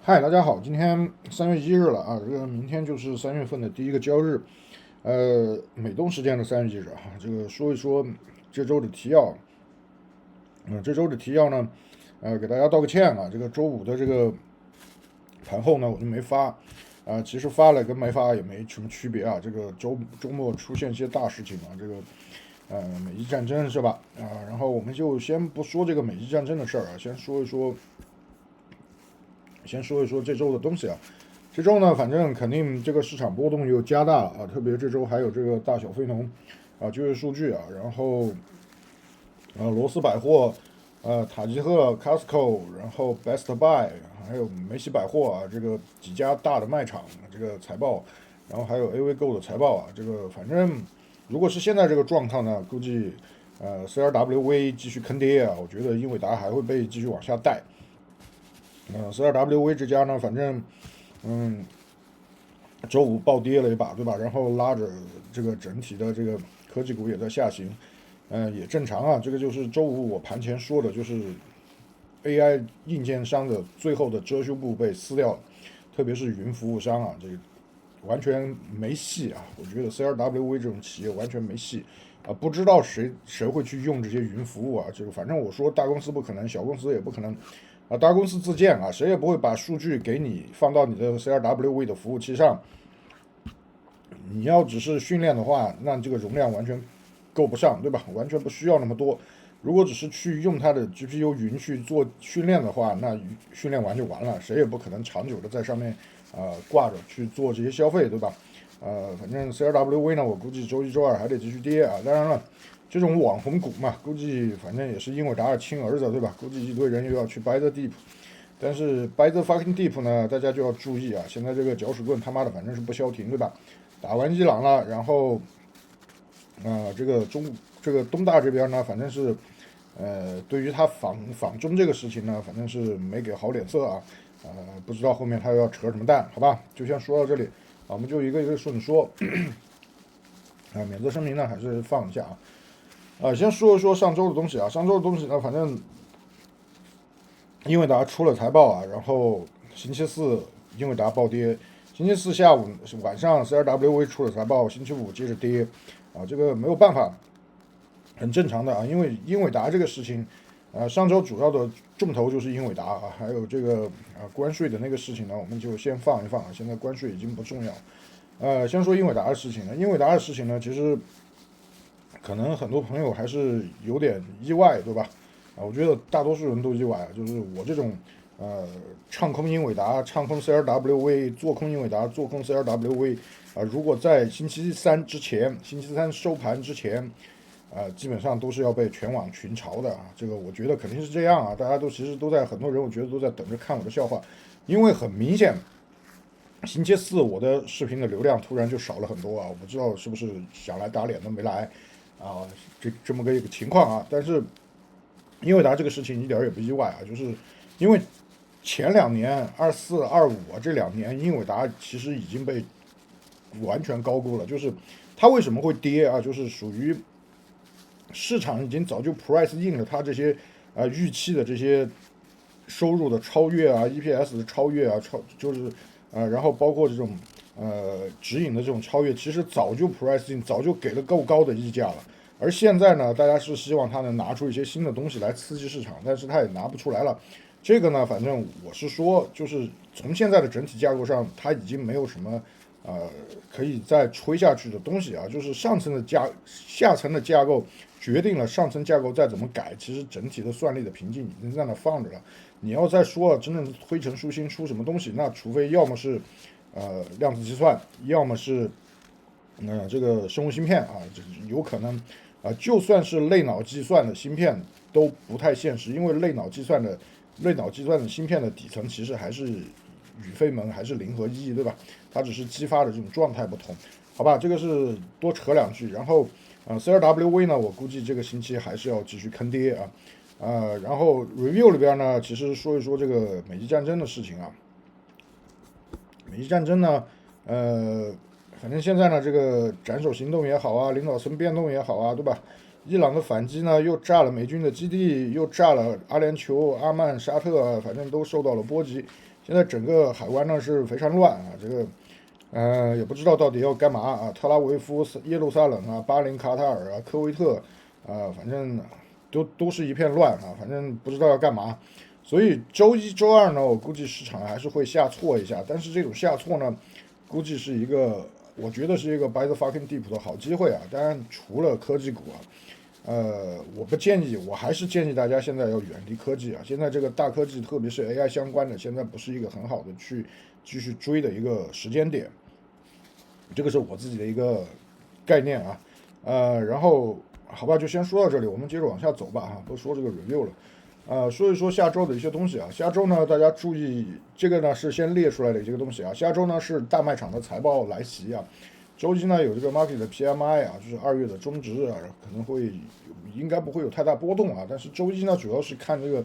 嗨，大家好，今天3月1日了啊，这个明天就是3月份的第一个交易日，美东时间的3月1日啊，这个说一说这周的提要。这周的提要呢，给大家道个歉啊，这个周五的这个盘后呢，我就没发，其实发了跟没发也没什么区别啊，这个周末出现一些大事情啊，这个美伊战争是吧？然后我们就先不说这个美伊战争的事儿啊，先说一说这周的东西啊。这周呢，反正肯定这个市场波动又加大了啊，特别这周还有这个大小非农就业数据啊，然后罗斯百货、塔吉赫、Costco，然后 Best Buy，还有梅西百货啊，这个几家大的卖场这个财报，然后还有 AV Go 的财报啊，这个反正如果是现在这个状况呢，估计CRWV 继续坑爹啊，我觉得英伟达还会被继续往下带。CRWV 这家呢，反正嗯，周五暴跌了一把，对吧？然后拉着这个整体的这个科技股也在下行，也正常啊。这个就是周五我盘前说的，就是 AI 硬件商的最后的遮羞布被撕掉了，特别是云服务商啊，这个完全没戏啊！我觉得 CRWV 这种企业完全没戏不知道谁会去用这些云服务啊？这个反正我说大公司不可能，小公司也不可能大公司自建啊，谁也不会把数据给你放到你的 CRWV 的服务器上。你要只是训练的话，那这个容量完全够不上，对吧？完全不需要那么多。如果只是去用它的 GPU 云去做训练的话，那训练完就完了，谁也不可能长久的在上面挂着去做这些消费，对吧？反正 CRWV 呢，我估计周一周二还得继续跌啊。当然了，这种网红股嘛，估计反正也是英伟达的亲儿子，对吧？估计一堆人又要去 buy the deep，但是 buy the fucking deep 呢，大家就要注意啊！现在这个搅屎棍他妈的反正是不消停，对吧？打完伊朗了，然后这个东大这边呢，反正是对于他访中这个事情呢，反正是没给好脸色啊。不知道后面他又要扯什么蛋，好吧？就先说到这里我们就一个一个顺着说免责声明呢还是放一下先说一说上周的东西啊，上周的东西呢，反正英伟达出了财报然后星期四英伟达暴跌，星期四下午晚上 CRWV 出了财报，星期五接着跌这个没有办法，很正常的因为英伟达这个事情，上周主要的重头就是英伟达还有这个关税的那个事情呢，我们就先放一放现在关税已经不重要。先说英伟达的事情呢，英伟达的事情呢，其实可能很多朋友还是有点意外，对吧？我觉得大多数人都意外就是我这种唱空英伟达、唱空 CRWV、做空英伟达、做空 CRWV 如果在星期三之前、星期三收盘之前基本上都是要被全网群嘲的这个我觉得肯定是这样大家都其实都在，很多人我觉得都在等着看我的笑话，因为很明显，星期四我的视频的流量突然就少了很多我不知道是不是想来打脸都没来这么个一个情况但是英伟达这个事情一点也不意外就是因为前2年24、25这2年，英伟达其实已经被完全高估了，就是它为什么会跌就是属于市场已经早就 price in 了它这些预期的这些收入的超越EPS 的超越就是然后包括这种指引的这种超越，其实早就 price in， 早就给了够高的溢价了。而现在呢，大家是希望它能拿出一些新的东西来刺激市场，但是它也拿不出来了。这个呢，反正我是说，就是从现在的整体架构上，它已经没有什么可以再吹下去的东西就是下层的架构决定了上层架构再怎么改，其实整体的算力的瓶颈已经在那放着了。你要再说真正推陈出新出什么东西，那除非要么是量子计算，要么是这个生物芯片有可能就算是类脑计算的芯片都不太现实，因为类脑计算的芯片的底层其实还是宇飞门，还是零和一，对吧？它只是激发的这种状态不同，好吧？这个是多扯2句。然后CRWV 呢，我估计这个星期还是要继续坑跌然后 review 里边呢，其实说一说这个美伊战争的事情美伊战争呢，反正现在呢，这个斩首行动也好领导层变动也好对吧？伊朗的反击呢，又炸了美军的基地，又炸了阿联酋、阿曼、沙特，反正都受到了波及。现在整个海湾呢是非常乱啊，这个也不知道到底要干嘛啊。特拉维夫、耶路撒冷啊、巴林、卡塔尔啊、科威特啊，反正都是一片乱啊，反正不知道要干嘛。所以周一周二呢，我估计市场还是会下挫一下，但是这种下挫呢，估计是一个，我觉得是一个 buy the fucking deep 的好机会啊。当然，除了科技股啊，我不建议，我还是建议大家现在要远离科技啊。现在这个大科技，特别是 AI 相关的，现在不是一个很好的去继续追的一个时间点。这个是我自己的一个概念啊。然后好吧，就先说到这里，我们接着往下走吧哈，不说这个 review 了。说一说下周的一些东西啊。下周呢，大家注意，这个呢是先列出来的一些东西啊。下周呢是大卖场的财报来袭啊。周一呢有这个 market 的 PMI 啊，就是2月的中值啊，可能会应该不会有太大波动啊。但是周一呢主要是看这个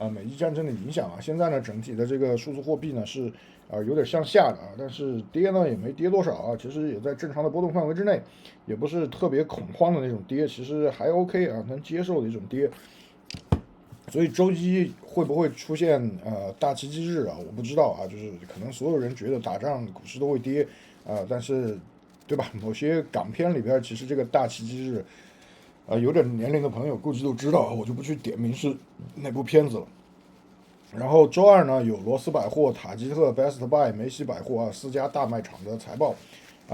美伊战争的影响啊。现在呢整体的这个数字货币呢是有点向下的啊，但是跌呢也没跌多少啊，其实也在正常的波动范围之内，也不是特别恐慌的那种跌，其实还 OK 啊，能接受的一种跌。所以周一会不会出现大奇迹日啊？我不知道啊，就是可能所有人觉得打仗股市都会跌但是对吧？某些港片里边其实这个大奇迹日有点年龄的朋友估计都知道，我就不去点名是哪部片子了。然后周二呢有罗斯百货、塔吉特、Best Buy、梅西百货4家大卖场的财报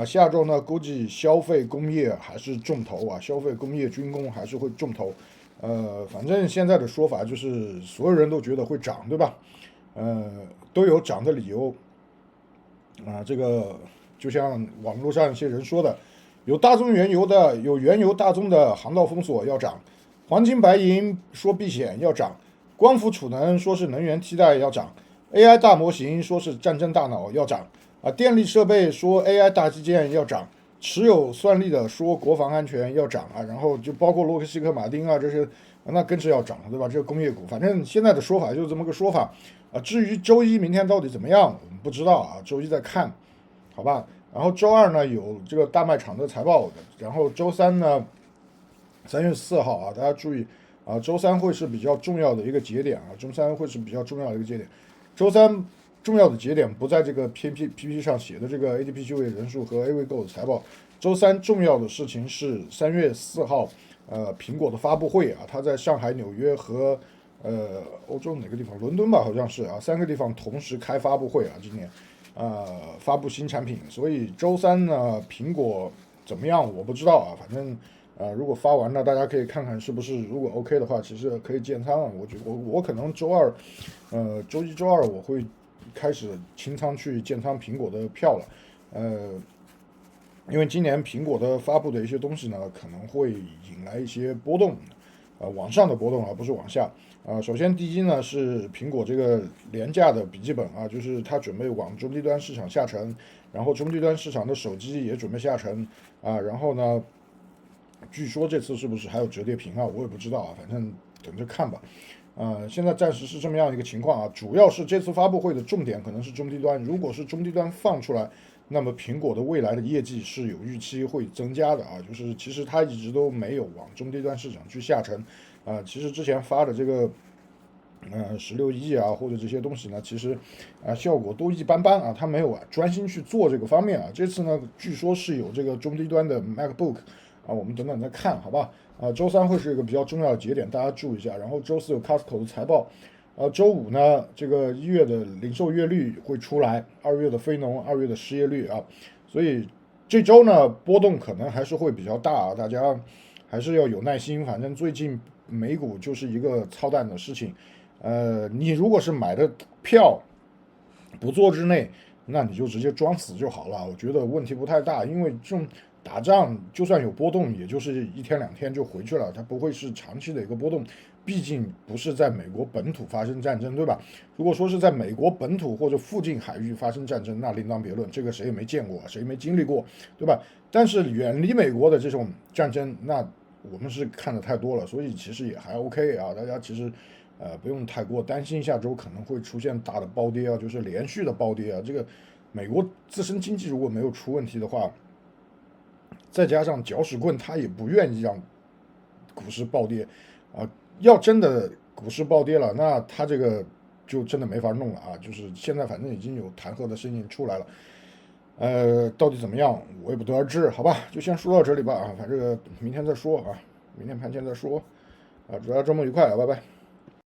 下周呢估计消费工业还是重头啊，消费工业军工还是会重头。反正现在的说法就是所有人都觉得会涨，对吧？都有涨的理由这个就像网络上一些人说的，有大宗原油的，有原油大宗的航道封锁要涨，黄金白银说避险要涨，光伏储能说是能源替代要涨，AI 大模型说是战争大脑要涨电力设备说 AI 大基建要涨。持有算力的说国防安全要涨然后就包括洛克希克马丁这些，那更是要涨对吧？这个工业股，反正现在的说法就是这么个说法至于周一明天到底怎么样，我们不知道周一再看，好吧？然后周二呢有这个大卖场的财报，然后周三呢3月4号大家注意周三会是比较重要的一个节点周三会是比较重要的一个节点。周三重要的节点不在这个 PPT 上写的这个 ADP 就业人数和 A 位购的财报。周三重要的事情是3月4号，苹果的发布会它在上海、纽约和欧洲哪个地方？伦敦吧，好像是3个地方同时开发布会今年发布新产品。所以周三呢，苹果怎么样我不知道反正如果发完了，大家可以看看是不是如果 OK 的话，其实可以建仓我觉得我可能周二，周一周二我会开始清仓去建仓苹果的票了，因为今年苹果的发布的一些东西呢，可能会引来一些波动，往上的波动不是往下。首先第一呢是苹果这个廉价的笔记本就是它准备往中低端市场下沉，然后中低端市场的手机也准备下沉然后呢，据说这次是不是还有折叠屏我也不知道反正等着看吧。现在暂时是这么样一个情况主要是这次发布会的重点可能是中低端，如果是中低端放出来，那么苹果的未来的业绩是有预期会增加的就是其实它一直都没有往中低端市场去下沉其实之前发的这个16亿或者这些东西呢，其实效果都一般般它没有专心去做这个方面这次呢，据说是有这个中低端的 MacBook我们等等再看好吧。周三会是一个比较重要的节点，大家注意一下。然后周四有 Costco 的财报，周五呢，这个1月的零售月率会出来，2月的非农，2月的失业率所以这周呢波动可能还是会比较大大家还是要有耐心。反正最近美股就是一个操蛋的事情，你如果是买的票不做之内，那你就直接装死就好了，我觉得问题不太大，因为这种打仗就算有波动，也就是1天2天就回去了，它不会是长期的一个波动。毕竟不是在美国本土发生战争，对吧？如果说是在美国本土或者附近海域发生战争，那另当别论，这个谁也没见过，谁没经历过，对吧？但是远离美国的这种战争，那我们是看的太多了，所以其实也还 OK 大家其实不用太过担心下周可能会出现大的暴跌就是连续的暴跌这个美国自身经济如果没有出问题的话，再加上搅屎棍他也不愿意让股市暴跌啊。要真的股市暴跌了，那他这个就真的没法弄了啊。就是现在反正已经有弹劾的声音出来了，到底怎么样我也不得而知，好吧，就先说到这里吧啊，反正明天再说啊，明天盘前再说啊，祝大家周末愉快啊，拜拜。